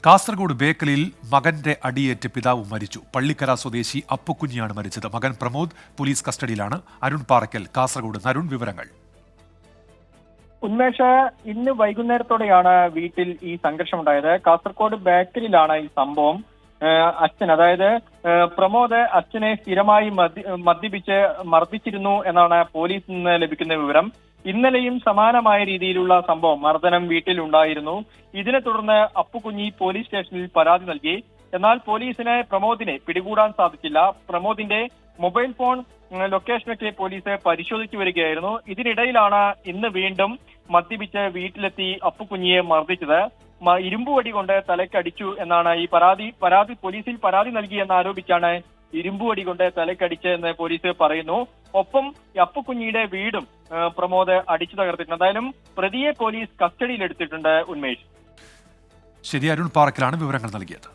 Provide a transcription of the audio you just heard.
കാസർഗോഡ് ബേക്കലിൽ മകന്റെ അടിയേറ്റ് പിതാവ് മരിച്ചു. പള്ളിക്കര സ്വദേശി അപ്പുക്കുഞ്ഞിയാണ് മരിച്ചത്. മകൻ പ്രമോദ് പോലീസ് കസ്റ്റഡിയിലാണ്. അരുൺ പാറയ്ക്കൽ, കാസർഗോഡ്. അരുൺ, വിവരങ്ങൾ. ഉന്മേഷ, ഇന്ന് വൈകുന്നേരത്തോടെയാണ് വീട്ടിൽ ഈ സംഘർഷമുണ്ടായത്. കാസർഗോഡ് ബേക്കലിലാണ് ഈ സംഭവം. അച്ഛൻ, അതായത് പ്രമോദ് അച്ഛനെ സ്ഥിരമായി മദ്യപിച്ച് മർദ്ദിച്ചിരുന്നു എന്നാണ് പോലീസിൽ നിന്ന് ലഭിക്കുന്ന വിവരം. ഇന്നലെയും സമാനമായ രീതിയിലുള്ള സംഭവം, മർദ്ദനം വീട്ടിൽ ഉണ്ടായിരുന്നു. ഇതിനെ തുടർന്ന് അപ്പുകുഞ്ഞി പോലീസ് സ്റ്റേഷനിൽ പരാതി നൽകി. എന്നാൽ പോലീസിന് പ്രമോദിനെ പിടികൂടാൻ സാധിച്ചില്ല. പ്രമോദിന്റെ മൊബൈൽ ഫോൺ ലൊക്കേഷനൊക്കെ പോലീസ് പരിശോധിച്ചു വരികയായിരുന്നു. ഇതിനിടയിലാണ് ഇന്ന് വീണ്ടും മദ്യപിച്ച് വീട്ടിലെത്തി അപ്പുകുഞ്ഞിയെ മർദ്ദിച്ചത്. ഇരുമ്പുവടി കൊണ്ട് തലക്കടിച്ചു എന്നാണ് ഈ പരാതി പോലീസിൽ പരാതി നൽകിയെന്ന് ആരോപിച്ചാണ് ഇരുമ്പുവടി കൊണ്ട് തലക്കടിച്ച് എന്ന് പോലീസ് പറയുന്നു. ഒപ്പം അപ്പുകുഞ്ഞിയുടെ വീടും പ്രമോദ് അടിച്ചു തകർത്തിട്ടുണ്ട്. എന്തായാലും പ്രതിയെ പോലീസ് കസ്റ്റഡിയിലെടുത്തിട്ടുണ്ട്. ഉന്മേഷ്. ശരി, അരുൺ പാറയ്ക്കലാണ് വിവരങ്ങൾ നൽകിയത്.